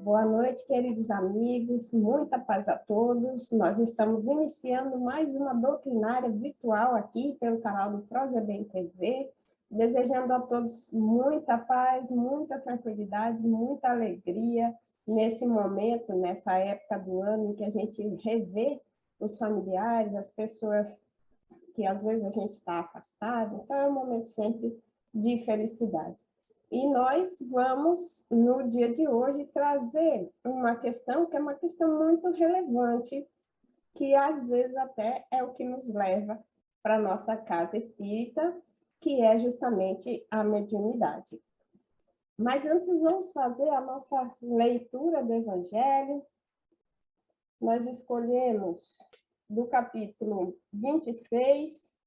Boa noite, queridos amigos, muita paz a todos. Nós estamos iniciando mais uma doutrinária virtual aqui pelo canal do ProSEBEM TV, desejando a todos muita paz, muita tranquilidade, muita alegria nesse momento, nessa época do ano em que a gente revê os familiares, as pessoas que às vezes a gente está afastado, então é um momento sempre de felicidade. E nós vamos, no dia de hoje, trazer uma questão que é uma questão muito relevante, que às vezes até é o que nos leva para a nossa casa espírita, que é justamente a mediunidade. Mas antes vamos fazer a nossa leitura do Evangelho. Nós escolhemos do capítulo 26,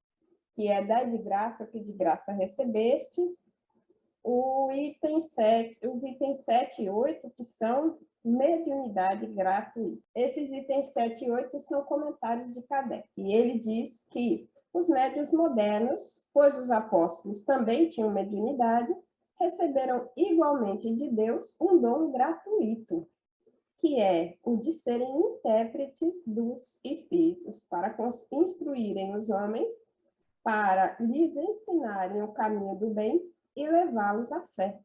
que é Dai de graça, que de graça recebestes, os itens 7 e 8, que são mediunidade gratuita. Esses itens 7 e 8 são comentários de Kardec. E ele diz que os médiuns modernos, pois os apóstolos também tinham mediunidade, receberam igualmente de Deus um dom gratuito, que é o de serem intérpretes dos espíritos, para instruírem os homens, para lhes ensinarem o caminho do bem e levá-los à fé,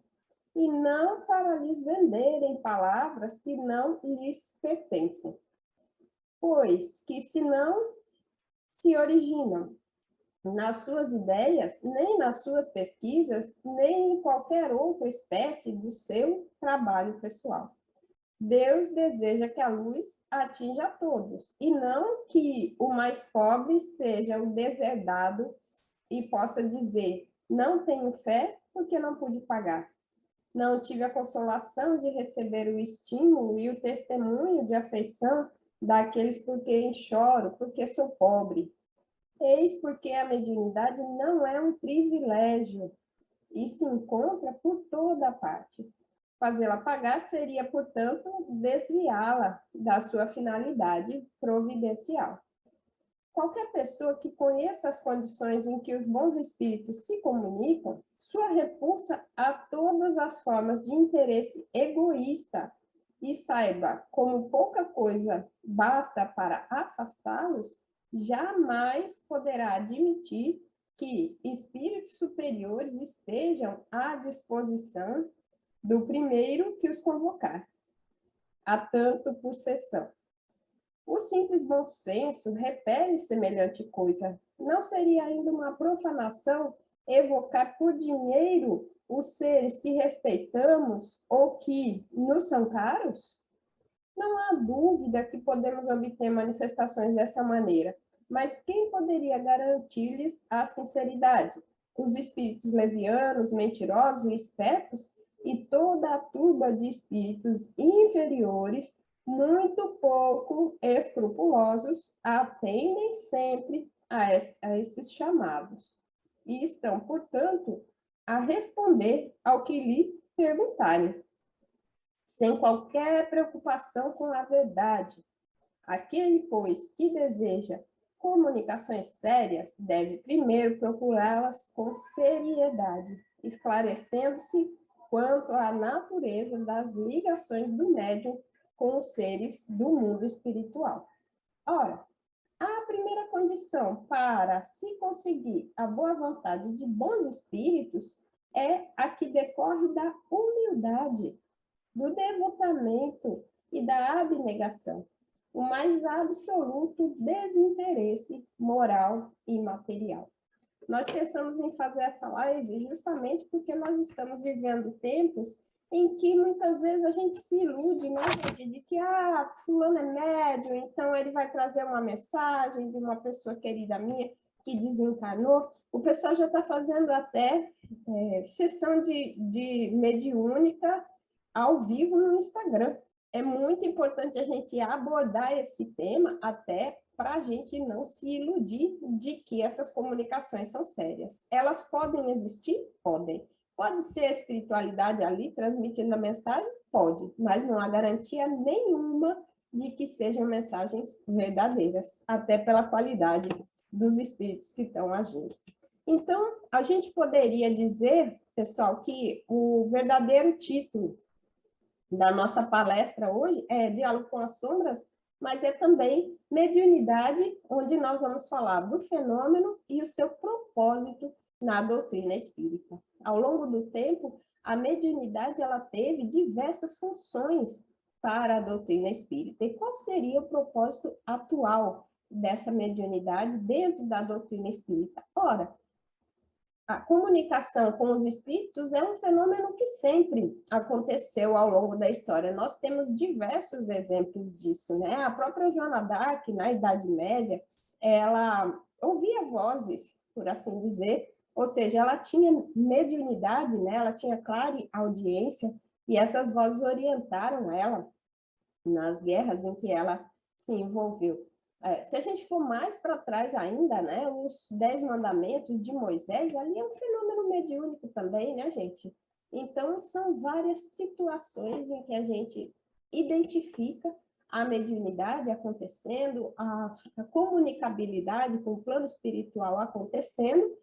e não para lhes venderem palavras que não lhes pertencem, pois que se não se originam nas suas ideias, nem nas suas pesquisas, nem em qualquer outra espécie do seu trabalho pessoal. Deus deseja que a luz atinja a todos, e não que o mais pobre seja o deserdado e possa dizer: não tenho fé porque não pude pagar. Não tive a consolação de receber o estímulo e o testemunho de afeição daqueles por quem choro, porque sou pobre. Eis porque a mediunidade não é um privilégio e se encontra por toda parte. Fazê-la pagar seria, portanto, desviá-la da sua finalidade providencial. Qualquer pessoa que conheça as condições em que os bons espíritos se comunicam, sua repulsa a todas as formas de interesse egoísta e saiba como pouca coisa basta para afastá-los, jamais poderá admitir que espíritos superiores estejam à disposição do primeiro que os convocar, a tanto por sessão. O simples bom senso repele semelhante coisa. Não seria ainda uma profanação evocar por dinheiro os seres que respeitamos ou que nos são caros? Não há dúvida que podemos obter manifestações dessa maneira, mas quem poderia garantir-lhes a sinceridade? Os espíritos levianos, mentirosos e espertos, e toda a turba de espíritos inferiores, muito pouco escrupulosos, atendem sempre a esses chamados e estão, portanto, a responder ao que lhe perguntarem, sem qualquer preocupação com a verdade. Aquele, pois, que deseja comunicações sérias, deve primeiro procurá-las com seriedade, esclarecendo-se quanto à natureza das ligações do médium com os seres do mundo espiritual. Ora, a primeira condição para se conseguir a boa vontade de bons espíritos é a que decorre da humildade, do devotamento e da abnegação, o mais absoluto desinteresse moral e material. Nós pensamos em fazer essa live justamente porque nós estamos vivendo tempos em que muitas vezes a gente se ilude, né, gente, de que fulano é médium, então ele vai trazer uma mensagem de uma pessoa querida minha que desencarnou. O pessoal já está fazendo até sessão de mediúnica ao vivo no Instagram. É muito importante a gente abordar esse tema até para a gente não se iludir de que essas comunicações são sérias. Elas podem existir? Podem. Pode ser a espiritualidade ali transmitindo a mensagem? Pode, mas não há garantia nenhuma de que sejam mensagens verdadeiras, até pela qualidade dos espíritos que estão agindo. Então, a gente poderia dizer, pessoal, que o verdadeiro título da nossa palestra hoje é Diálogo com as Sombras, mas é também mediunidade, onde nós vamos falar do fenômeno e o seu propósito na doutrina espírita. Ao longo do tempo, a mediunidade ela teve diversas funções para a doutrina espírita. E qual seria o propósito atual dessa mediunidade dentro da doutrina espírita? Ora, a comunicação com os espíritos é um fenômeno que sempre aconteceu ao longo da história. Nós temos diversos exemplos disso, né? A própria Joana d'Arc, na Idade Média, ela ouvia vozes, por assim dizer, ou seja, ela tinha mediunidade, né? Ela tinha clara audiência, e essas vozes orientaram ela nas guerras em que ela se envolveu. Se a gente for mais para trás ainda, né, os 10 mandamentos de Moisés, ali é um fenômeno mediúnico também, né, gente? Então, são várias situações em que a gente identifica a mediunidade acontecendo, a comunicabilidade com o plano espiritual acontecendo,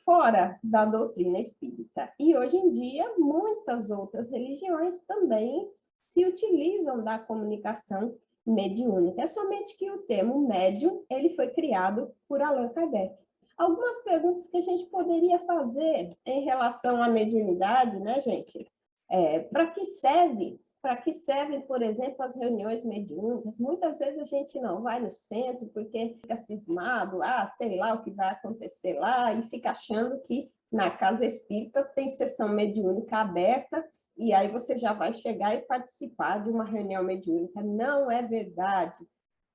fora da doutrina espírita. E hoje em dia, muitas outras religiões também se utilizam da comunicação mediúnica. É somente que o termo médium, ele foi criado por Allan Kardec. Algumas perguntas que a gente poderia fazer em relação à mediunidade, né, gente? Para que serve? Para que servem, por exemplo, as reuniões mediúnicas? Muitas vezes a gente não vai no centro porque fica cismado, sei lá o que vai acontecer lá, e fica achando que na casa espírita tem sessão mediúnica aberta, e aí você já vai chegar e participar de uma reunião mediúnica. Não é verdade.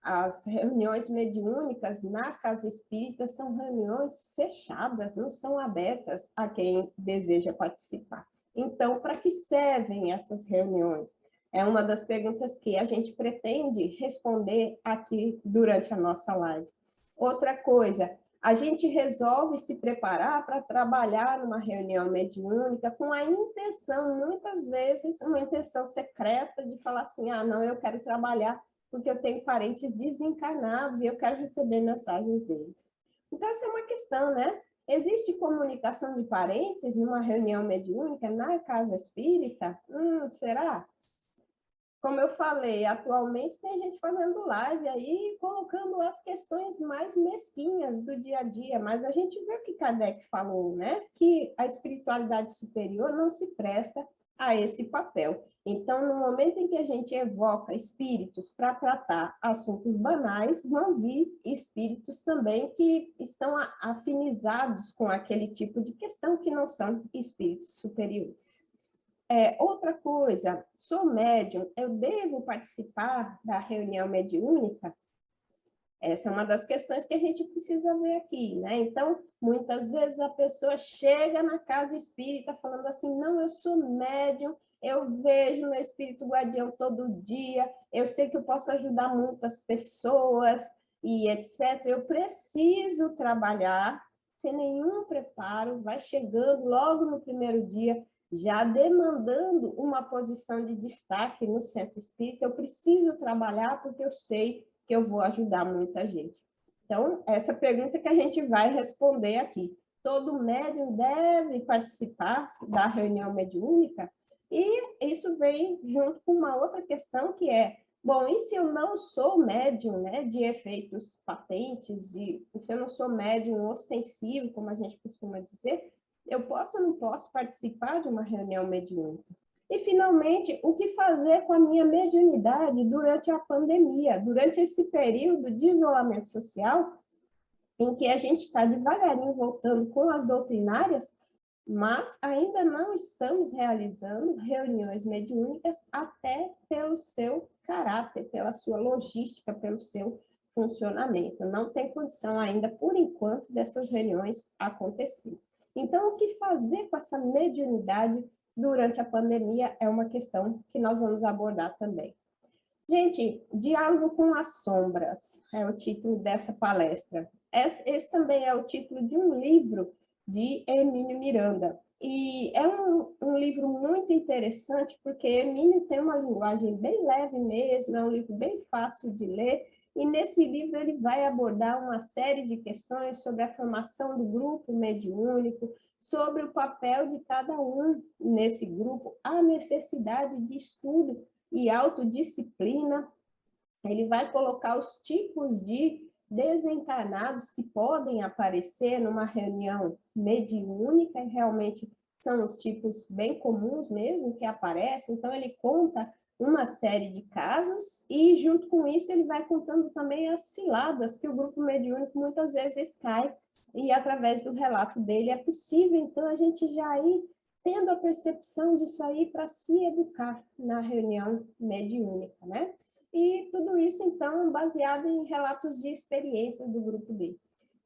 As reuniões mediúnicas na casa espírita são reuniões fechadas, não são abertas a quem deseja participar. Então, para que servem essas reuniões? É uma das perguntas que a gente pretende responder aqui durante a nossa live. Outra coisa, a gente resolve se preparar para trabalhar numa reunião mediúnica com a intenção, muitas vezes, uma intenção secreta de falar assim, não, eu quero trabalhar porque eu tenho parentes desencarnados e eu quero receber mensagens deles. Então, essa é uma questão, né? Existe comunicação de parentes numa reunião mediúnica na casa espírita? Será? Como eu falei, atualmente tem gente fazendo live aí, colocando as questões mais mesquinhas do dia a dia, mas a gente vê o que Kardec falou, né? Que a espiritualidade superior não se presta a esse papel. Então, no momento em que a gente evoca espíritos para tratar assuntos banais, vão vir espíritos também que estão afinizados com aquele tipo de questão que não são espíritos superiores. Outra coisa, sou médium, eu devo participar da reunião mediúnica? Essa é uma das questões que a gente precisa ver aqui, né? Então, muitas vezes a pessoa chega na casa espírita falando assim, não, eu sou médium, eu vejo meu espírito guardião todo dia, eu sei que eu posso ajudar muitas pessoas e etc. Eu preciso trabalhar sem nenhum preparo, vai chegando logo no primeiro dia, já demandando uma posição de destaque no centro espírita, eu preciso trabalhar porque eu sei que eu vou ajudar muita gente. Então, essa pergunta que a gente vai responder aqui. Todo médium deve participar da reunião mediúnica? E isso vem junto com uma outra questão que é, bom, e se eu não sou médium, né, de efeitos patentes, se eu não sou médium ostensivo, como a gente costuma dizer, eu posso ou não posso participar de uma reunião mediúnica? E, finalmente, o que fazer com a minha mediunidade durante a pandemia, durante esse período de isolamento social, em que a gente está devagarinho voltando com as doutrinárias, mas ainda não estamos realizando reuniões mediúnicas até pelo seu caráter, pela sua logística, pelo seu funcionamento. Não tem condição ainda, por enquanto, dessas reuniões acontecerem. Então, o que fazer com essa mediunidade durante a pandemia é uma questão que nós vamos abordar também. Gente, Diálogo com as Sombras é o título dessa palestra. Esse também é o título de um livro de Hermínio Miranda. E é um livro muito interessante, porque Hermínio tem uma linguagem bem leve mesmo, é um livro bem fácil de ler, E nesse livro ele vai abordar uma série de questões sobre a formação do grupo mediúnico, sobre o papel de cada um nesse grupo, a necessidade de estudo e autodisciplina. Ele vai colocar os tipos de desencarnados que podem aparecer numa reunião mediúnica, e realmente são os tipos bem comuns mesmo que aparecem. Então, ele conta uma série de casos e, junto com isso, ele vai contando também as ciladas que o grupo mediúnico muitas vezes cai, e através do relato dele é possível, então, a gente já ir tendo a percepção disso aí para se educar na reunião mediúnica, né? E tudo isso, então, baseado em relatos de experiências do grupo dele.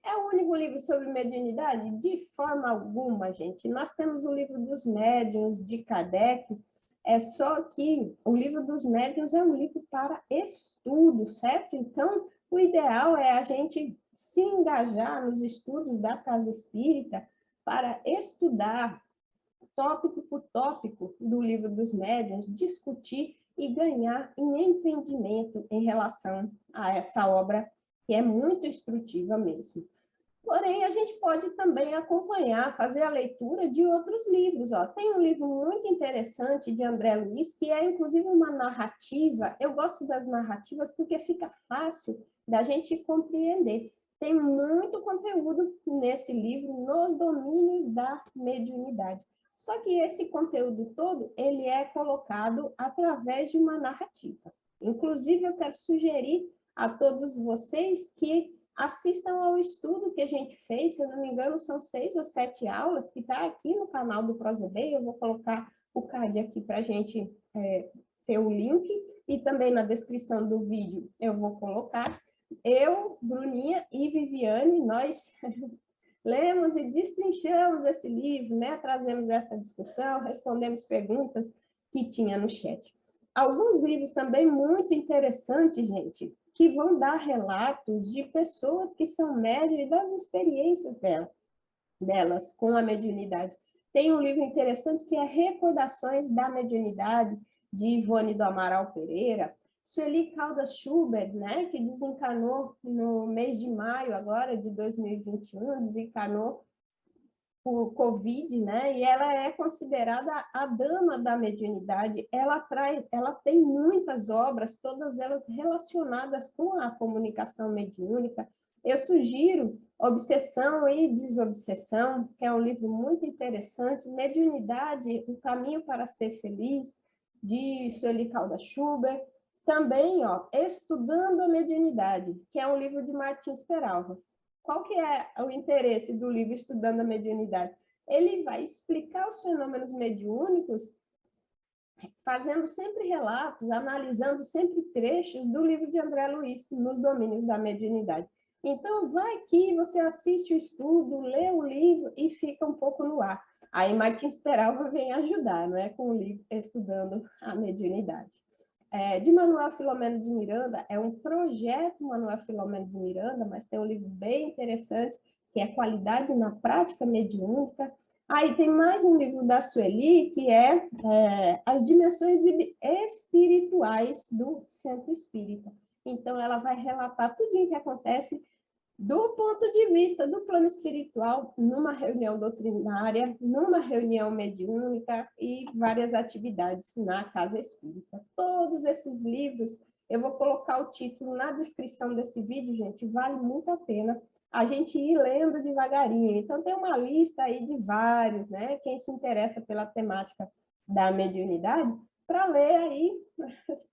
É o único livro sobre mediunidade? De forma alguma, gente. Nós temos o livro dos médiuns, de Kardec, é só que o livro dos médiuns é um livro para estudo, certo? Então, o ideal é a gente se engajar nos estudos da Casa Espírita para estudar tópico por tópico do livro dos médiuns, discutir e ganhar em entendimento em relação a essa obra, que é muito instrutiva mesmo. Porém, a gente pode também acompanhar, fazer a leitura de outros livros. Ó. Tem um livro muito interessante de André Luiz, que é inclusive uma narrativa. Eu gosto das narrativas porque fica fácil da gente compreender. Tem muito conteúdo nesse livro, nos domínios da mediunidade. Só que esse conteúdo todo, ele é colocado através de uma narrativa. Inclusive, eu quero sugerir a todos vocês que assistam ao estudo que a gente fez, se eu não me engano, são 6 ou 7 aulas, que está aqui no canal do ProZB. Eu vou colocar o card aqui para a gente ter o link, e também na descrição do vídeo eu vou colocar. Eu, Bruninha e Viviane, nós lemos e destrinchamos esse livro, né? Trazemos essa discussão, respondemos perguntas que tinha no chat. Alguns livros também muito interessantes, gente, que vão dar relatos de pessoas que são médiuns e das experiências delas com a mediunidade. Tem um livro interessante que é Recordações da Mediunidade, de Ivone do Amaral Pereira. Sueli Caldas Schubert, né, que desencarnou no mês de maio agora de 2021, desencarnou por Covid, né? E ela é considerada a dama da mediunidade. Ela tem muitas obras, todas elas relacionadas com a comunicação mediúnica. Eu sugiro Obsessão e Desobsessão, que é um livro muito interessante. Mediunidade, O Caminho para Ser Feliz, de Sueli Caldas Schubert. Também, ó, Estudando a Mediunidade, que é um livro de Martins Peralva. Qual que é o interesse do livro Estudando a Mediunidade? Ele vai explicar os fenômenos mediúnicos, fazendo sempre relatos, analisando sempre trechos do livro de André Luiz, Nos Domínios da Mediunidade. Então, vai que você assiste o estudo, lê o livro e fica um pouco no ar. Aí Martins Peralva vem ajudar, não é? Com o livro Estudando a Mediunidade. De Manuel Filomeno de Miranda, é um projeto Manuel Filomeno de Miranda, mas tem um livro bem interessante, que é Qualidade na Prática Mediúnica. Aí tem mais um livro da Sueli, que é As Dimensões Espirituais do Centro Espírita. Então, ela vai relatar tudo o que acontece do ponto de vista do plano espiritual, numa reunião doutrinária, numa reunião mediúnica e várias atividades na Casa Espírita. Todos esses livros, eu vou colocar o título na descrição desse vídeo, gente, vale muito a pena a gente ir lendo devagarinho. Então, tem uma lista aí de vários, né? Quem se interessa pela temática da mediunidade, para ler aí,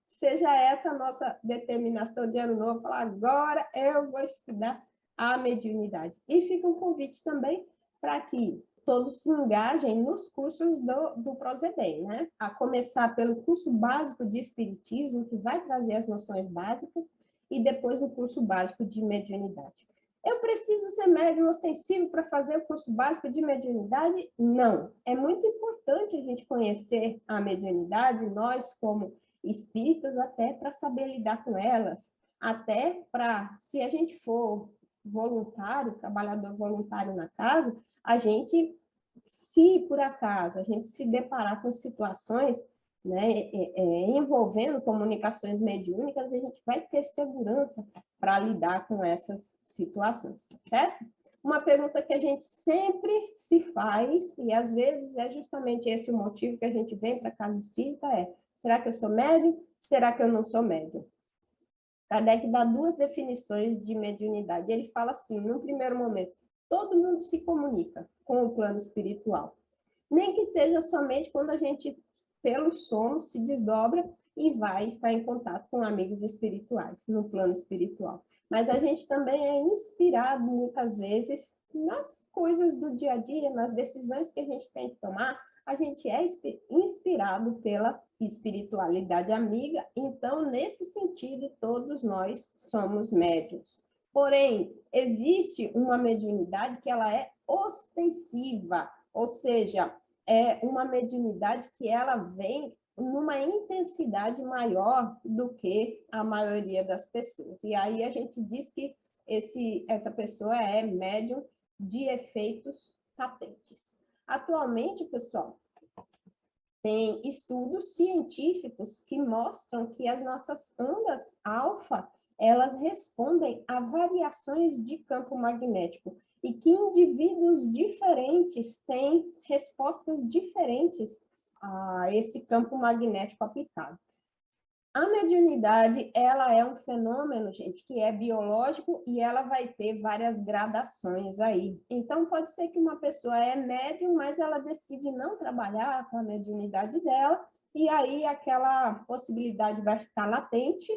seja essa a nossa determinação de ano novo, falar, agora eu vou estudar a mediunidade. E fica um convite também para que todos se engajem nos cursos do ProZebem, né? A começar pelo curso básico de Espiritismo, que vai trazer as noções básicas, e depois o curso básico de mediunidade. Eu preciso ser médium ostensivo para fazer o curso básico de mediunidade? Não. É muito importante a gente conhecer a mediunidade, nós como espíritas, até para saber lidar com elas, até para, se a gente for voluntário, trabalhador voluntário na casa, a gente, se por acaso a gente se deparar com situações né, envolvendo comunicações mediúnicas, a gente vai ter segurança para lidar com essas situações, tá certo? Uma pergunta que a gente sempre se faz, e às vezes é justamente esse o motivo que a gente vem para a casa espírita, será que eu sou médium? Será que eu não sou médium? Kardec dá duas definições de mediunidade. Ele fala assim, no primeiro momento, todo mundo se comunica com o plano espiritual. Nem que seja somente quando a gente, pelo sono, se desdobra e vai estar em contato com amigos espirituais, no plano espiritual. Mas a gente também é inspirado, muitas vezes, nas coisas do dia a dia, nas decisões que a gente tem que tomar, a gente é inspirado pela espiritualidade amiga, então, nesse sentido, todos nós somos médiuns. Porém, existe uma mediunidade que ela é ostensiva, ou seja, é uma mediunidade que ela vem numa intensidade maior do que a maioria das pessoas. E aí a gente diz que essa pessoa é médium de efeitos patentes. Atualmente, pessoal, tem estudos científicos que mostram que as nossas ondas alfa, elas respondem a variações de campo magnético e que indivíduos diferentes têm respostas diferentes a esse campo magnético aplicado. A mediunidade, ela é um fenômeno, gente, que é biológico e ela vai ter várias gradações aí. Então, pode ser que uma pessoa é médium, mas ela decide não trabalhar com a mediunidade dela, e aí aquela possibilidade vai ficar latente.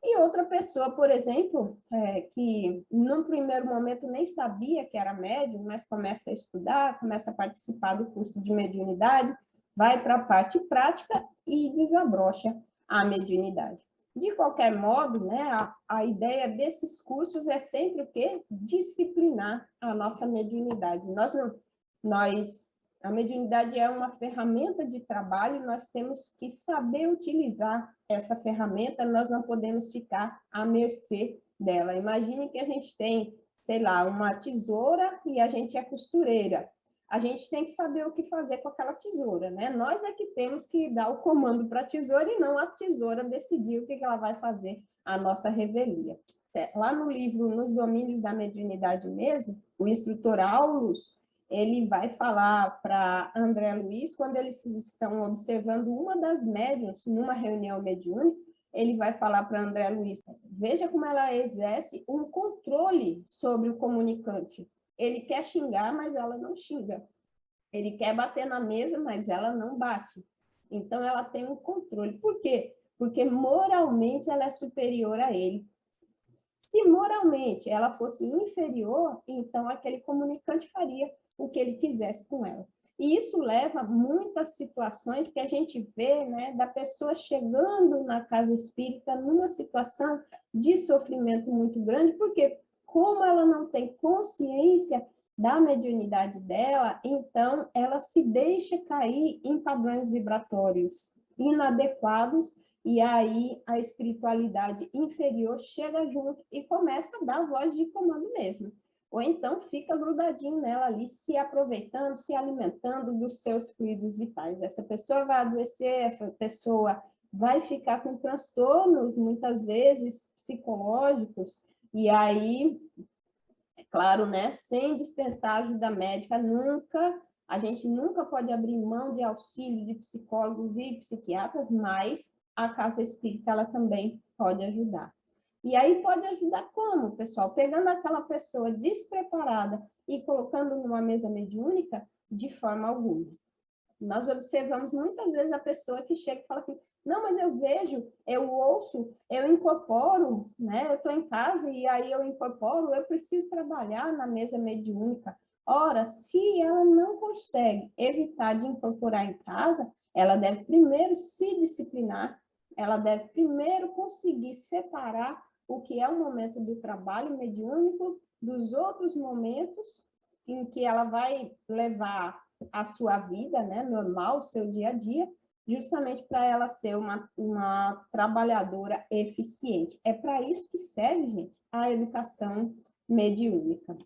E outra pessoa, por exemplo, que num primeiro momento nem sabia que era médium, mas começa a estudar, começa a participar do curso de mediunidade, vai para a parte prática e desabrocha a mediunidade. De qualquer modo, né, a ideia desses cursos é sempre o quê? Disciplinar a nossa mediunidade. A mediunidade é uma ferramenta de trabalho e nós temos que saber utilizar essa ferramenta, nós não podemos ficar à mercê dela. Imagine que a gente tem, sei lá, uma tesoura e a gente é costureira. A gente tem que saber o que fazer com aquela tesoura, né? Nós é que temos que dar o comando para a tesoura e não a tesoura decidir o que ela vai fazer à nossa revelia. Lá no livro Nos Domínios da Mediunidade mesmo, o instrutor Aulus, ele vai falar para André Luiz, quando eles estão observando uma das médiuns numa reunião mediúnica, ele vai falar para André Luiz, veja como ela exerce um controle sobre o comunicante. Ele quer xingar, mas ela não xinga. Ele quer bater na mesa, mas ela não bate. Então, ela tem um controle. Por quê? Porque moralmente ela é superior a ele. Se moralmente ela fosse inferior, então aquele comunicante faria o que ele quisesse com ela. E isso leva a muitas situações que a gente vê, né, da pessoa chegando na casa espírita numa situação de sofrimento muito grande, porque como ela não tem consciência da mediunidade dela, então ela se deixa cair em padrões vibratórios inadequados, e aí a espiritualidade inferior chega junto e começa a dar voz de comando mesmo. Ou então fica grudadinho nela ali, se aproveitando, se alimentando dos seus fluidos vitais. Essa pessoa vai adoecer, essa pessoa vai ficar com transtornos, muitas vezes psicológicos, e aí, é claro, né, sem dispensar ajuda médica, a gente nunca pode abrir mão de auxílio de psicólogos e psiquiatras, mas a casa espírita ela também pode ajudar. E aí pode ajudar como, pessoal? Pegando aquela pessoa despreparada e colocando numa mesa mediúnica, de forma alguma. Nós observamos muitas vezes a pessoa que chega e fala assim, não, mas eu vejo, eu ouço, eu incorporo, né? Eu estou em casa e aí eu incorporo, eu preciso trabalhar na mesa mediúnica. Ora, se ela não consegue evitar de incorporar em casa, ela deve primeiro se disciplinar, ela deve primeiro conseguir separar o que é o momento do trabalho mediúnico dos outros momentos em que ela vai levar a sua vida, né, normal, o seu dia a dia, justamente para ela ser uma trabalhadora eficiente. É para isso que serve, gente, a educação mediúnica.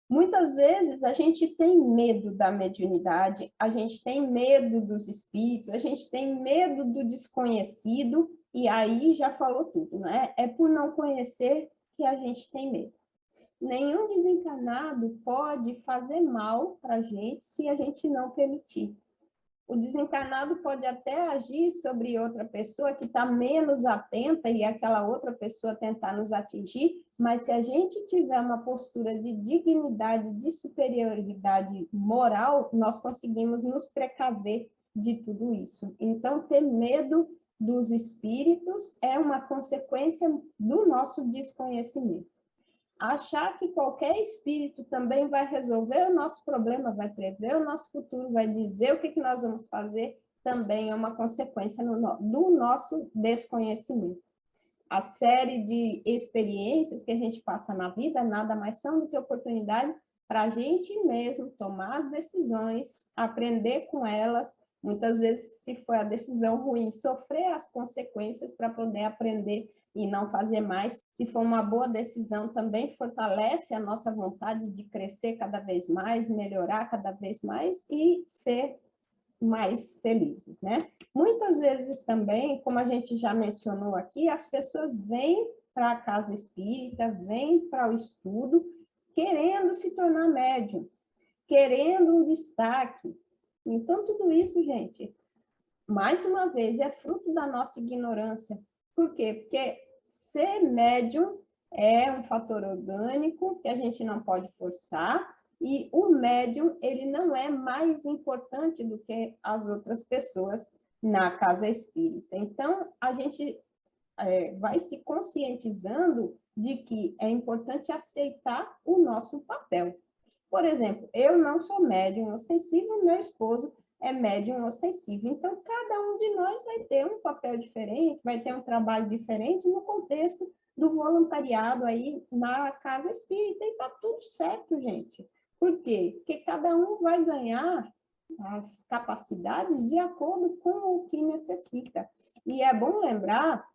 Muitas vezes a gente tem medo da mediunidade, a gente tem medo dos espíritos, a gente tem medo do desconhecido, e aí já falou tudo, né? É por não conhecer que a gente tem medo. Nenhum desencarnado pode fazer mal para a gente se a gente não permitir. O desencarnado pode até agir sobre outra pessoa que está menos atenta e aquela outra pessoa tentar nos atingir, mas se a gente tiver uma postura de dignidade, de superioridade moral, nós conseguimos nos precaver de tudo isso. Então, ter medo dos espíritos é uma consequência do nosso desconhecimento. Achar que qualquer espírito também vai resolver o nosso problema, vai prever o nosso futuro, vai dizer o que nós vamos fazer, também é uma consequência do nosso desconhecimento. A série de experiências que a gente passa na vida nada mais são do que oportunidade para a gente mesmo tomar as decisões, aprender com elas, muitas vezes, se foi a decisão ruim, sofrer as consequências para poder aprender e não fazer mais. Se for uma boa decisão, também fortalece a nossa vontade de crescer cada vez mais, melhorar cada vez mais e ser mais felizes, né? Muitas vezes também, como a gente já mencionou aqui, as pessoas vêm para a casa espírita, vêm para o estudo, querendo se tornar médium, querendo um destaque. Então, tudo isso, gente, mais uma vez, é fruto da nossa ignorância. Por quê? Porque ser médium é um fator orgânico que a gente não pode forçar, e o médium, ele não é mais importante do que as outras pessoas na casa espírita. Então, a gente vai se conscientizando de que é importante aceitar o nosso papel. Por exemplo, eu não sou médium ostensivo, meu esposo é médium ostensivo. Então, cada um de nós vai ter um papel diferente, vai ter um trabalho diferente no contexto do voluntariado aí na casa espírita, e tá tudo certo, gente. Por quê? Porque cada um vai ganhar as capacidades de acordo com o que necessita. E é bom lembrar,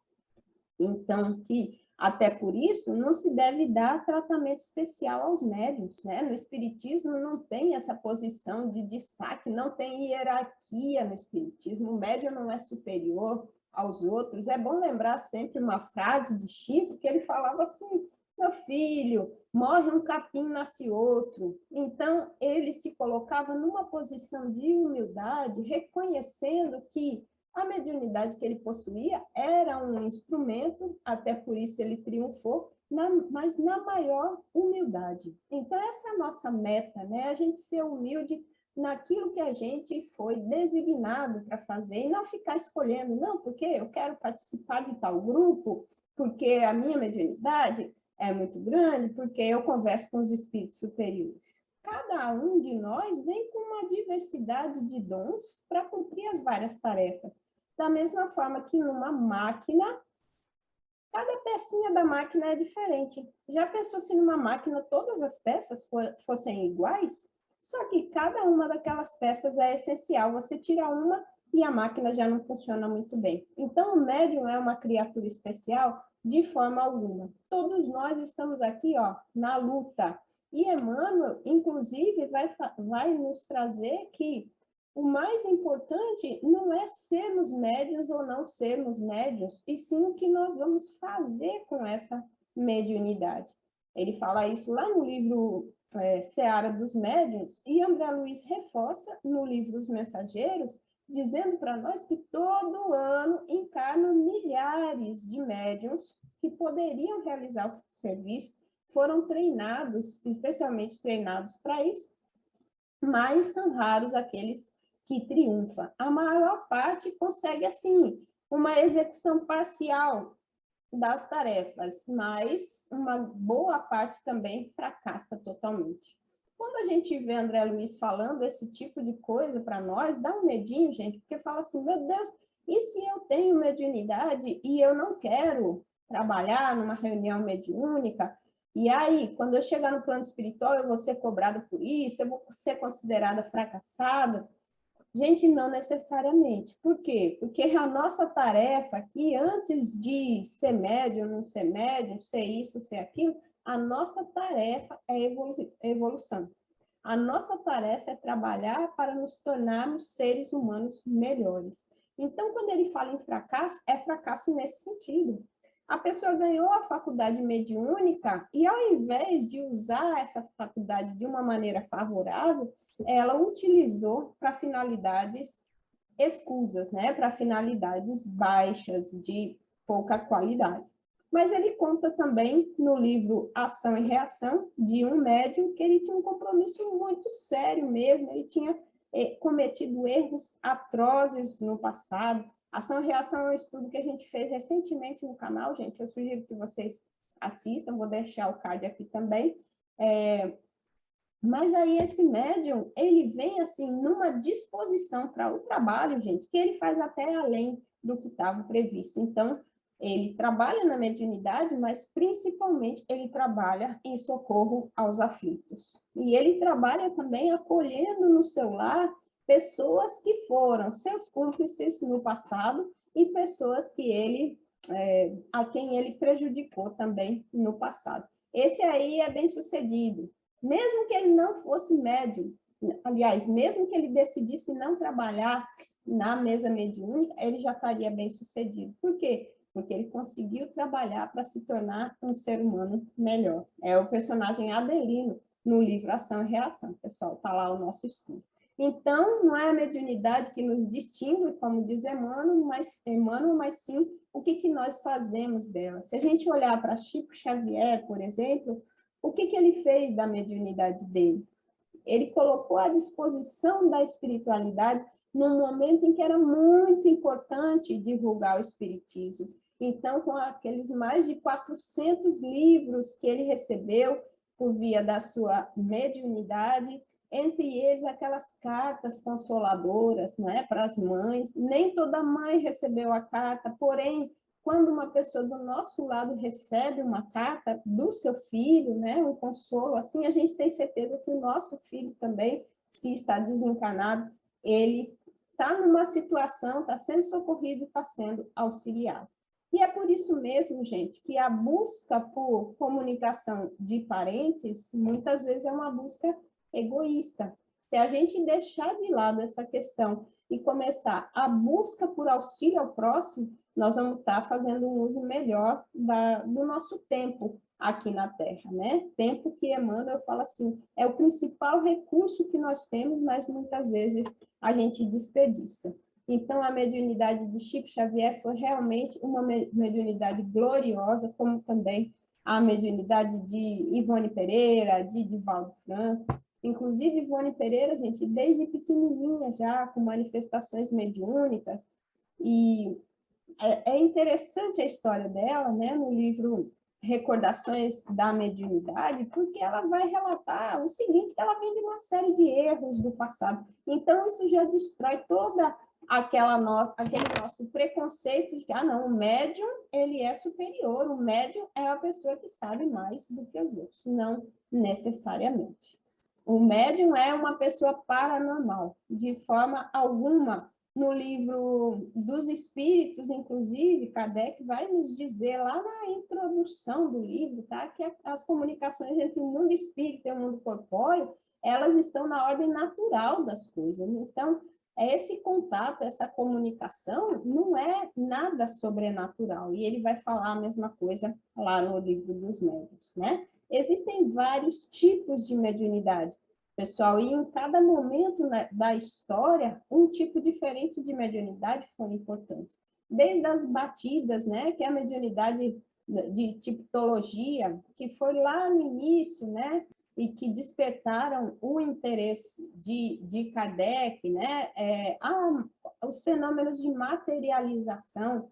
então, que até por isso não se deve dar tratamento especial aos médiuns, né? No espiritismo não tem essa posição de destaque, não tem hierarquia no espiritismo, o médium não é superior aos outros. É bom lembrar sempre uma frase de Chico, que ele falava assim: meu filho, morre um capim, nasce outro. Então, ele se colocava numa posição de humildade, reconhecendo que a mediunidade que ele possuía era um instrumento, até por isso ele triunfou, mas na maior humildade. Então, essa é a nossa meta, né? A gente ser humilde naquilo que a gente foi designado para fazer e não ficar escolhendo, não, porque eu quero participar de tal grupo, porque a minha mediunidade é muito grande, porque eu converso com os espíritos superiores. Cada um de nós vem com uma diversidade de dons para cumprir as várias tarefas. Da mesma forma que numa máquina, cada pecinha da máquina é diferente. Já pensou se numa máquina todas as peças fossem iguais? Só que cada uma daquelas peças é essencial. Você tira uma e a máquina já não funciona muito bem. Então, o médium é uma criatura especial de forma alguma. Todos nós estamos aqui, ó, na luta. E Emmanuel, inclusive, vai nos trazer que o mais importante não é sermos médiuns ou não sermos médiuns, e sim o que nós vamos fazer com essa mediunidade. Ele fala isso lá no livro Seara dos Médiuns, e André Luiz reforça no livro Os Mensageiros, dizendo para nós que todo ano encarnam milhares de médiuns que poderiam realizar o serviço, foram treinados, especialmente treinados para isso, mas são raros aqueles que triunfam. A maior parte consegue, assim, uma execução parcial das tarefas, mas uma boa parte também fracassa totalmente. Quando a gente vê André Luiz falando esse tipo de coisa para nós, dá um medinho, gente, porque fala assim, meu Deus, e se eu tenho mediunidade e eu não quero trabalhar numa reunião mediúnica? E aí, quando eu chegar no plano espiritual, eu vou ser cobrada por isso, eu vou ser considerada fracassada? Gente, não necessariamente. Por quê? Porque a nossa tarefa aqui, antes de ser médium, não ser médium, ser isso, ser aquilo, A nossa tarefa é evolução. A nossa tarefa é trabalhar para nos tornarmos seres humanos melhores. Então, quando ele fala em fracasso, é fracasso nesse sentido. A pessoa ganhou a faculdade mediúnica e, ao invés de usar essa faculdade de uma maneira favorável, ela utilizou para finalidades escusas, né? Para finalidades baixas, de pouca qualidade. Mas ele conta também no livro Ação e Reação, de um médium, que ele tinha um compromisso muito sério mesmo, ele tinha cometido erros atrozes no passado. Ação e Reação é um estudo que a gente fez recentemente no canal, gente, eu sugiro que vocês assistam, vou deixar o card aqui também. Mas aí esse médium, ele vem assim numa disposição para o trabalho, gente, que ele faz até além do que estava previsto. Então, ele trabalha na mediunidade, mas principalmente ele trabalha em socorro aos aflitos. E ele trabalha também acolhendo no seu lar pessoas que foram seus cúmplices no passado e pessoas que a quem ele prejudicou também no passado. Esse aí é bem-sucedido. Mesmo que ele não fosse médium, aliás, mesmo que ele decidisse não trabalhar na mesa mediúnica, ele já estaria bem-sucedido. Por quê? Porque ele conseguiu trabalhar para se tornar um ser humano melhor. É o personagem Adelino no livro Ação e Reação, pessoal, está lá o nosso estudo. Então, não é a mediunidade que nos distingue, como diz Emmanuel, mas sim o que nós fazemos dela. Se a gente olhar para Chico Xavier, por exemplo, o que ele fez da mediunidade dele? Ele colocou à disposição da espiritualidade num momento em que era muito importante divulgar o espiritismo. Então, com aqueles mais de 400 livros que ele recebeu por via da sua mediunidade, entre eles aquelas cartas consoladoras, né, para as mães. Nem toda mãe recebeu a carta, porém, quando uma pessoa do nosso lado recebe uma carta do seu filho, né, um consolo, assim, a gente tem certeza que o nosso filho também, se está desencarnado, ele está numa situação, está sendo socorrido, está sendo auxiliado. E é por isso mesmo, gente, que a busca por comunicação de parentes, muitas vezes é uma busca egoísta. Se a gente deixar de lado essa questão e começar a busca por auxílio ao próximo, nós vamos estar fazendo um uso melhor do nosso tempo aqui na Terra, né? Tempo que Emmanuel fala assim, é o principal recurso que nós temos, mas muitas vezes a gente desperdiça. Então, a mediunidade de Chico Xavier foi realmente uma mediunidade gloriosa, como também a mediunidade de Ivone Pereira, de Divaldo Franco. Inclusive, Ivone Pereira, gente, desde pequenininha já, com manifestações mediúnicas, e é interessante a história dela, né, no livro Recordações da Mediunidade, porque ela vai relatar o seguinte, que ela vem de uma série de erros do passado. Então, isso já destrói toda aquele nosso preconceito de que, não, o médium, ele é superior, o médium é a pessoa que sabe mais do que os outros. Não necessariamente. O médium é uma pessoa paranormal, de forma alguma. No livro dos Espíritos, inclusive, Kardec vai nos dizer lá na introdução do livro, tá, que as comunicações entre o mundo espírita e o mundo corpóreo, elas estão na ordem natural das coisas. Então, esse contato, essa comunicação, não é nada sobrenatural. E ele vai falar a mesma coisa lá no livro dos médiuns, né? Existem vários tipos de mediunidade, pessoal, e em cada momento, né, da história, um tipo diferente de mediunidade foi importante. Desde as batidas, né, que é a mediunidade de tipologia, que foi lá no início, né, e que despertaram o interesse de Kardec, né, os fenômenos de materialização.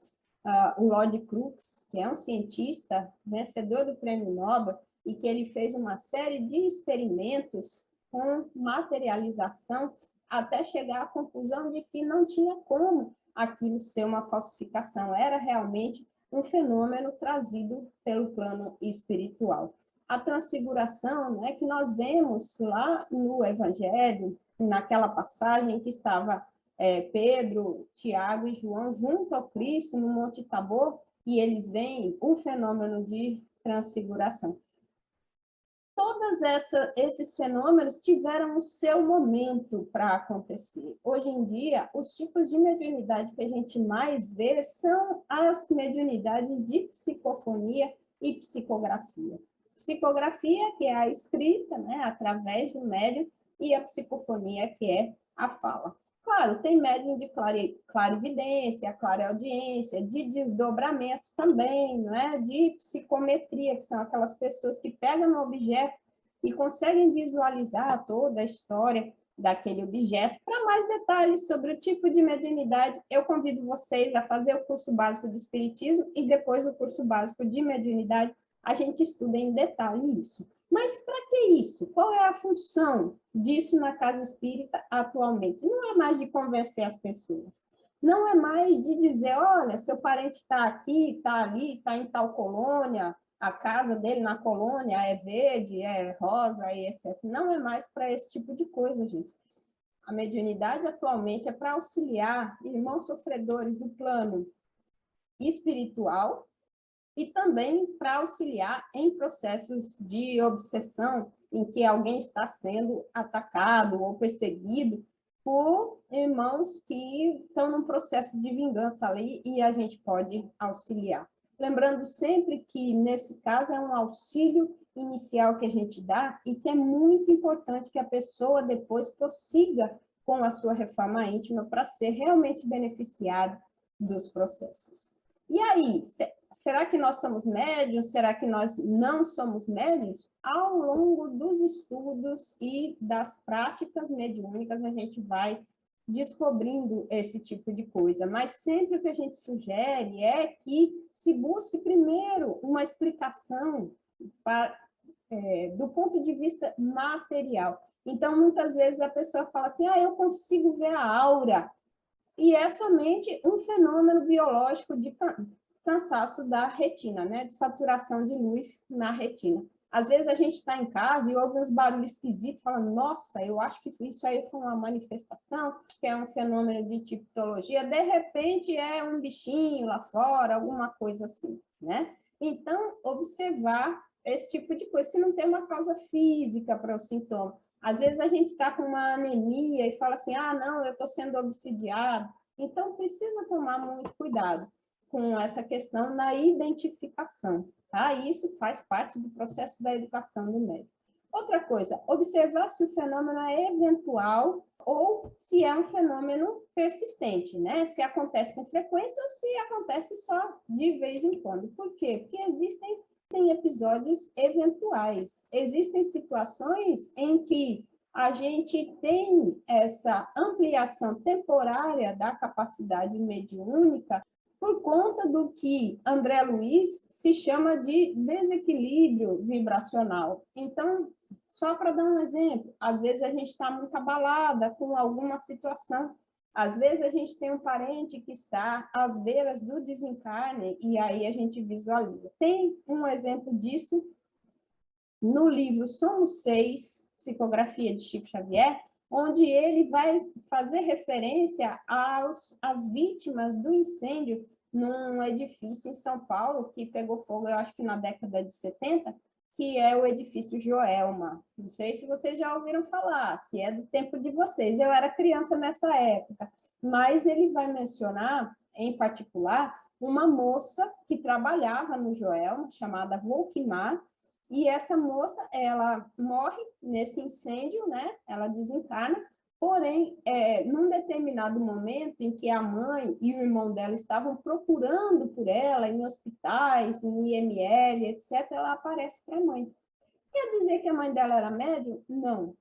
O Lord Crookes, que é um cientista vencedor do Prêmio Nobel, e que ele fez uma série de experimentos com materialização, até chegar à conclusão de que não tinha como aquilo ser uma falsificação, era realmente um fenômeno trazido pelo plano espiritual. A transfiguração, né, que nós vemos lá no Evangelho, naquela passagem que estava Pedro, Tiago e João junto ao Cristo no Monte Tabor, e eles veem o fenômeno de transfiguração. todos esses fenômenos tiveram o seu momento para acontecer. Hoje em dia, os tipos de mediunidade que a gente mais vê são as mediunidades de psicofonia e psicografia. Psicografia, que é a escrita, né, através do médium, e a psicofonia, que é a fala. Claro, tem médium de clarividência, clareaudiência, de desdobramento também, não é? De psicometria, que são aquelas pessoas que pegam no objeto e conseguem visualizar toda a história daquele objeto. Para mais detalhes sobre o tipo de mediunidade, eu convido vocês a fazer o curso básico de Espiritismo e depois o curso básico de mediunidade. A gente estuda em detalhe isso. Mas para que isso? Qual é a função disso na casa espírita atualmente? Não é mais de convencer as pessoas. Não é mais de dizer, olha, seu parente está aqui, está ali, está em tal colônia, a casa dele na colônia é verde, é rosa, e etc. Não é mais para esse tipo de coisa, gente. A mediunidade atualmente é para auxiliar irmãos sofredores do plano espiritual, e também para auxiliar em processos de obsessão, em que alguém está sendo atacado ou perseguido por irmãos que estão num processo de vingança ali e a gente pode auxiliar. Lembrando sempre que, nesse caso, é um auxílio inicial que a gente dá e que é muito importante que a pessoa depois prossiga com a sua reforma íntima para ser realmente beneficiada dos processos. E aí, será que nós somos médiuns? Será que nós não somos médiuns? Ao longo dos estudos e das práticas mediúnicas, a gente vai descobrindo esse tipo de coisa. Mas sempre o que a gente sugere é que se busque primeiro uma explicação do ponto de vista material. Então, muitas vezes a pessoa fala assim, eu consigo ver a aura. E é somente um fenômeno biológico de cansaço da retina, né? De saturação de luz na retina. Às vezes a gente está em casa e ouve uns barulhos esquisitos, falando, nossa, eu acho que isso aí foi uma manifestação, que é um fenômeno de tipologia, de repente é um bichinho lá fora, alguma coisa assim, né? Então, observar esse tipo de coisa, se não tem uma causa física para o sintoma. Às vezes a gente está com uma anemia e fala assim, não, eu estou sendo obsidiado. Então, precisa tomar muito cuidado com essa questão na identificação, tá? Isso faz parte do processo da educação do médico. Outra coisa, observar se o fenômeno é eventual ou se é um fenômeno persistente, né? Se acontece com frequência ou se acontece só de vez em quando. Por quê? Porque existem episódios eventuais. Existem situações em que a gente tem essa ampliação temporária da capacidade mediúnica por conta do que André Luiz se chama de desequilíbrio vibracional. Então, só para dar um exemplo, às vezes a gente está muito abalada com alguma situação, às vezes a gente tem um parente que está às beiras do desencarne e aí a gente visualiza. Tem um exemplo disso no livro Somos Seis, Psicografia de Chico Xavier, onde ele vai fazer referência às vítimas do incêndio num edifício em São Paulo, que pegou fogo, eu acho que na década de 70, que é o edifício Joelma. Não sei se vocês já ouviram falar, se é do tempo de vocês. Eu era criança nessa época, mas ele vai mencionar, em particular, uma moça que trabalhava no Joelma, chamada Volquimar, e essa moça, ela morre nesse incêndio, né? Ela desencarna, porém, num determinado momento em que a mãe e o irmão dela estavam procurando por ela em hospitais, em IML, etc., ela aparece para a mãe. Quer dizer que a mãe dela era médium? Não.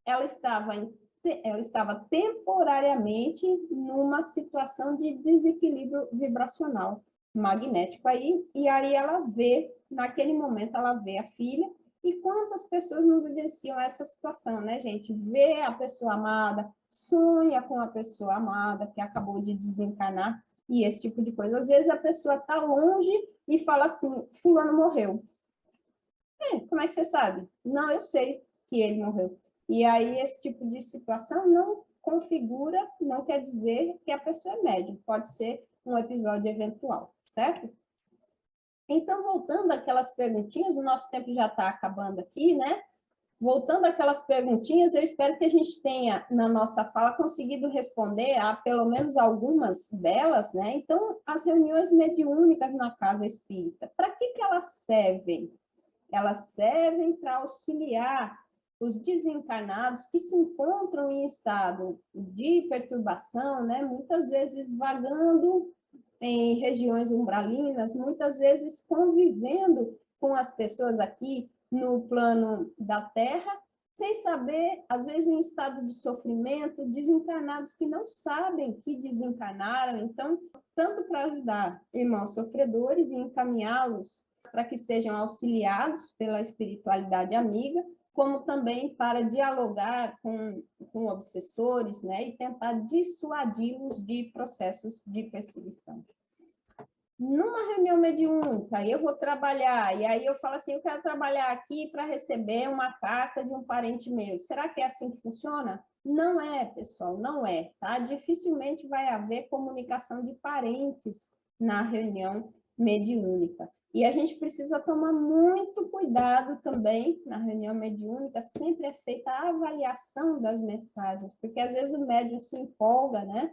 Ela estava temporariamente numa situação de desequilíbrio vibracional magnético aí, e aí ela vê, naquele momento ela vê a filha, e quantas pessoas não vivenciam essa situação, né, gente? Vê a pessoa amada, sonha com a pessoa amada que acabou de desencarnar, e esse tipo de coisa. Às vezes a pessoa está longe e fala assim, fulano morreu. Como é que você sabe? Não, eu sei que ele morreu. E aí, esse tipo de situação não configura, não quer dizer que a pessoa é médium, pode ser um episódio eventual, certo? Então, voltando àquelas perguntinhas, o nosso tempo já está acabando aqui, né? Voltando àquelas perguntinhas, eu espero que a gente tenha, na nossa fala, conseguido responder a pelo menos algumas delas, né? Então, as reuniões mediúnicas na casa espírita, para que elas servem? Elas servem para auxiliar os desencarnados que se encontram em estado de perturbação, né? Muitas vezes vagando em regiões umbralinas, muitas vezes convivendo com as pessoas aqui no plano da Terra, sem saber, às vezes em estado de sofrimento, desencarnados que não sabem que desencarnaram. Então, tanto para ajudar irmãos sofredores e encaminhá-los para que sejam auxiliados pela espiritualidade amiga, como também para dialogar com obsessores, né, e tentar dissuadi-los de processos de perseguição. Numa reunião mediúnica, eu vou trabalhar, e aí eu falo assim, eu quero trabalhar aqui para receber uma carta de um parente meu. Será que é assim que funciona? Não é, pessoal, não é, tá? Dificilmente vai haver comunicação de parentes na reunião mediúnica. E a gente precisa tomar muito cuidado também na reunião mediúnica, sempre é feita a avaliação das mensagens, porque às vezes o médium se empolga, né?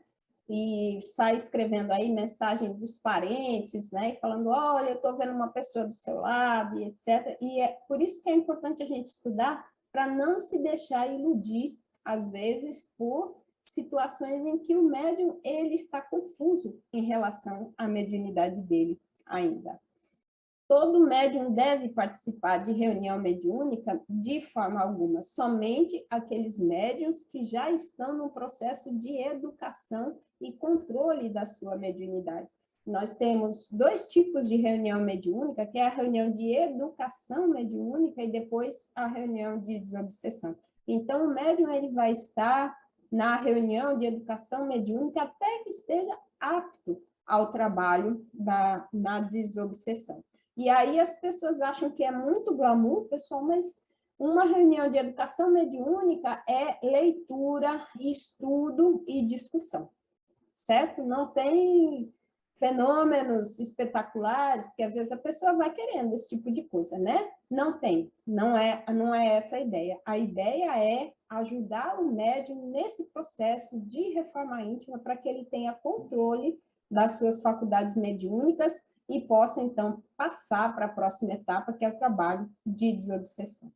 E sai escrevendo aí mensagem dos parentes, né, e falando, olha, eu estou vendo uma pessoa do seu lado, e etc. E é por isso que é importante a gente estudar, para não se deixar iludir, às vezes, por situações em que o médium ele está confuso em relação à mediunidade dele ainda. Todo médium deve participar de reunião mediúnica de forma alguma, somente aqueles médiuns que já estão no processo de educação e controle da sua mediunidade. Nós temos dois tipos de reunião mediúnica, que é a reunião de educação mediúnica e depois a reunião de desobsessão. Então, o médium ele vai estar na reunião de educação mediúnica até que esteja apto ao trabalho na desobsessão. E aí as pessoas acham que é muito glamour, pessoal, mas uma reunião de educação mediúnica é leitura, estudo e discussão, certo? Não tem fenômenos espetaculares, porque às vezes a pessoa vai querendo esse tipo de coisa, né? Não tem, não é essa a ideia. A ideia é ajudar o médium nesse processo de reforma íntima para que ele tenha controle das suas faculdades mediúnicas e possa, então, passar para a próxima etapa, que é o trabalho de desobsessão.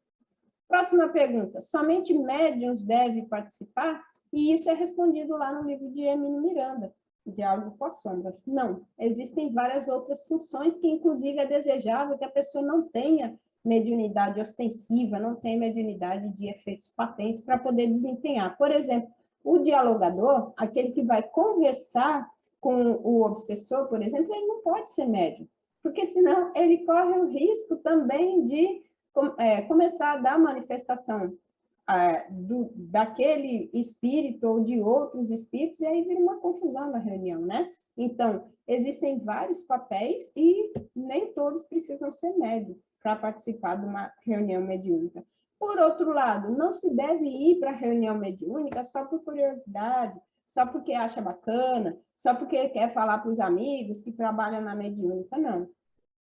Próxima pergunta. Somente médiuns devem participar? E isso é respondido lá no livro de Hermínio Miranda, Diálogo com as Sombras. Não, existem várias outras funções que, inclusive, é desejável que a pessoa não tenha mediunidade ostensiva, não tenha mediunidade de efeitos patentes para poder desempenhar. Por exemplo, o dialogador, aquele que vai conversar com o obsessor, por exemplo, ele não pode ser médium, porque senão ele corre o risco também de começar a dar manifestação daquele espírito ou de outros espíritos, e aí vira uma confusão na reunião, né? Então, existem vários papéis e nem todos precisam ser médium para participar de uma reunião mediúnica. Por outro lado, não se deve ir para a reunião mediúnica só por curiosidade, só porque acha bacana, só porque quer falar para os amigos que trabalham na mediúnica, não.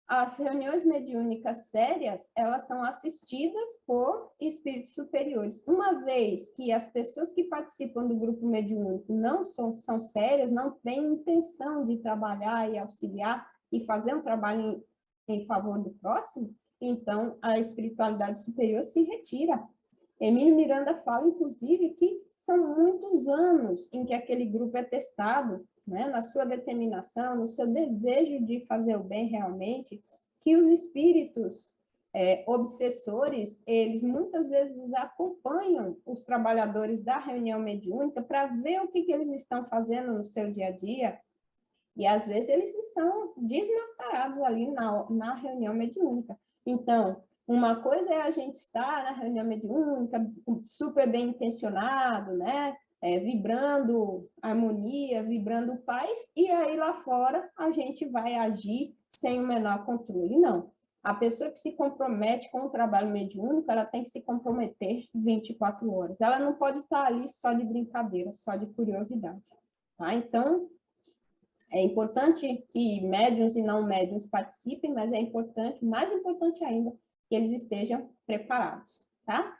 As reuniões mediúnicas sérias, elas são assistidas por espíritos superiores. Uma vez que as pessoas que participam do grupo mediúnico não são sérias, não têm intenção de trabalhar e auxiliar e fazer um trabalho em favor do próximo, então a espiritualidade superior se retira. Hermínio Miranda fala, inclusive, que são muitos anos em que aquele grupo é testado, né, na sua determinação, no seu desejo de fazer o bem realmente, que os espíritos obsessores, eles muitas vezes acompanham os trabalhadores da reunião mediúnica para ver o que eles estão fazendo no seu dia a dia, e às vezes eles são desmascarados ali na reunião mediúnica. Então, uma coisa é a gente estar na reunião mediúnica, super bem intencionado, né? Vibrando harmonia, vibrando paz, e aí lá fora a gente vai agir sem o menor controle. Não. A pessoa que se compromete com o trabalho mediúnico, ela tem que se comprometer 24 horas. Ela não pode estar ali só de brincadeira, só de curiosidade. Tá? Então, É importante que médiuns e não médiuns participem, mas é importante, mais importante ainda, que eles estejam preparados, tá?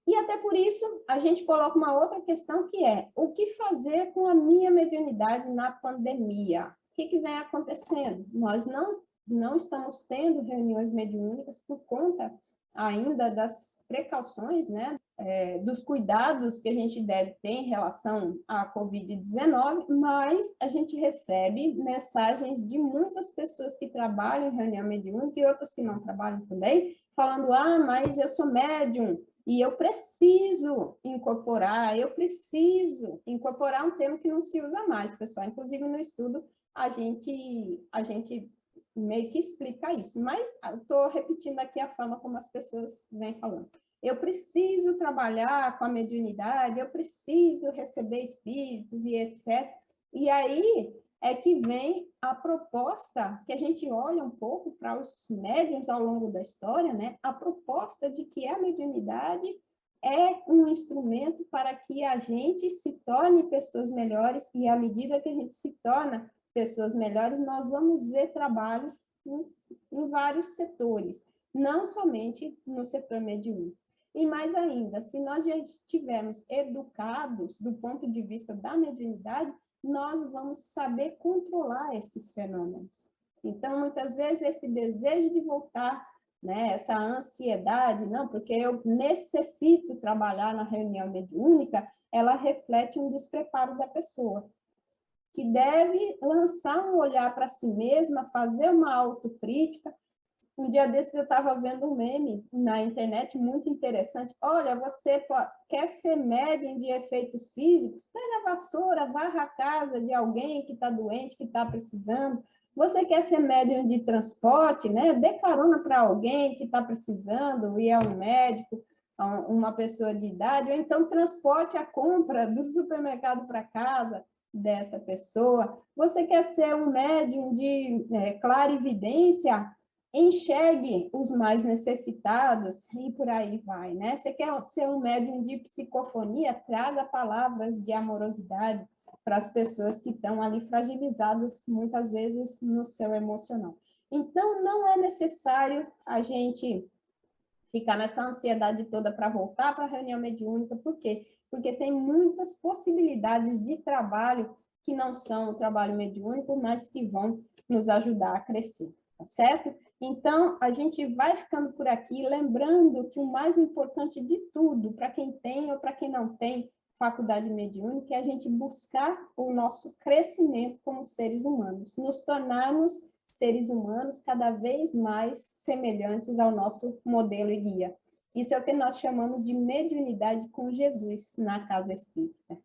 E até por isso, a gente coloca uma outra questão que é, o que fazer com a minha mediunidade na pandemia? O que vem acontecendo? Nós não estamos tendo reuniões mediúnicas por conta ainda das precauções, né? Dos cuidados que a gente deve ter em relação à Covid-19, mas a gente recebe mensagens de muitas pessoas que trabalham em reunião mediúnica e outras que não trabalham também, falando, mas eu sou médium, e eu preciso incorporar um termo que não se usa mais, pessoal. Inclusive, no estudo, a gente meio que explica isso. Mas estou repetindo aqui a forma como as pessoas vêm falando. Eu preciso trabalhar com a mediunidade, eu preciso receber espíritos e etc. E aí é que vem a proposta, que a gente olha um pouco para os médiuns ao longo da história, né? A proposta de que a mediunidade é um instrumento para que a gente se torne pessoas melhores, e à medida que a gente se torna pessoas melhores, nós vamos ver trabalho em vários setores, não somente no setor mediúnico. E mais ainda, se nós já estivermos educados do ponto de vista da mediunidade, nós vamos saber controlar esses fenômenos. Então, muitas vezes, esse desejo de voltar, né, essa ansiedade, não, porque eu necessito trabalhar na reunião mediúnica, ela reflete um despreparo da pessoa, que deve lançar um olhar para si mesma, fazer uma autocrítica. Um dia desses eu estava vendo um meme na internet muito interessante. Olha, você quer ser médium de efeitos físicos? Pega a vassoura, varra a casa de alguém que está doente, que está precisando. Você quer ser médium de transporte, né? Dê carona para alguém que está precisando e é um médico, uma pessoa de idade, ou então transporte a compra do supermercado para casa dessa pessoa. Você quer ser um médium de clarividência? Enxergue os mais necessitados e por aí vai, né? Você quer ser um médium de psicofonia? Traga palavras de amorosidade para as pessoas que estão ali fragilizadas, muitas vezes, no seu emocional. Então, não é necessário a gente ficar nessa ansiedade toda para voltar para a reunião mediúnica. Por quê? Porque tem muitas possibilidades de trabalho que não são o trabalho mediúnico, mas que vão nos ajudar a crescer, tá certo? Então, a gente vai ficando por aqui, lembrando que o mais importante de tudo, para quem tem ou para quem não tem faculdade mediúnica, é a gente buscar o nosso crescimento como seres humanos, nos tornarmos seres humanos cada vez mais semelhantes ao nosso modelo e guia. Isso é o que nós chamamos de mediunidade com Jesus na Casa Espírita.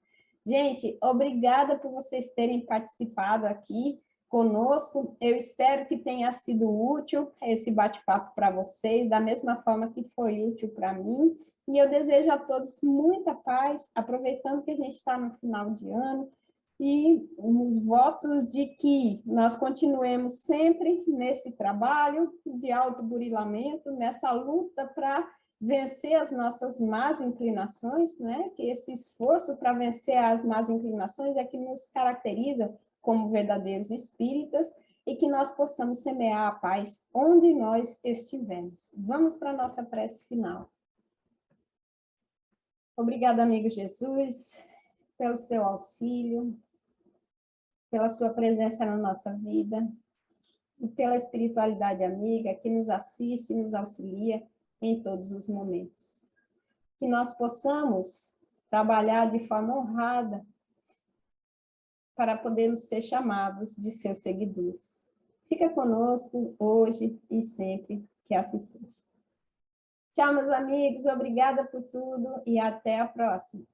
Gente, obrigada por vocês terem participado aqui conosco. Eu espero que tenha sido útil esse bate-papo para vocês, da mesma forma que foi útil para mim. E eu desejo a todos muita paz, aproveitando que a gente está no final de ano, e os votos de que nós continuemos sempre nesse trabalho de autoburilamento, nessa luta para vencer as nossas más inclinações, né? Que esse esforço para vencer as más inclinações é que nos caracteriza como verdadeiros espíritas, e que nós possamos semear a paz onde nós estivermos. Vamos para a nossa prece final. Obrigada, amigo Jesus, pelo seu auxílio, pela sua presença na nossa vida, e pela espiritualidade amiga que nos assiste e nos auxilia em todos os momentos. Que nós possamos trabalhar de forma honrada para podermos ser chamados de seus seguidores. Fica conosco hoje e sempre, que assim seja. Tchau, meus amigos, obrigada por tudo e até a próxima.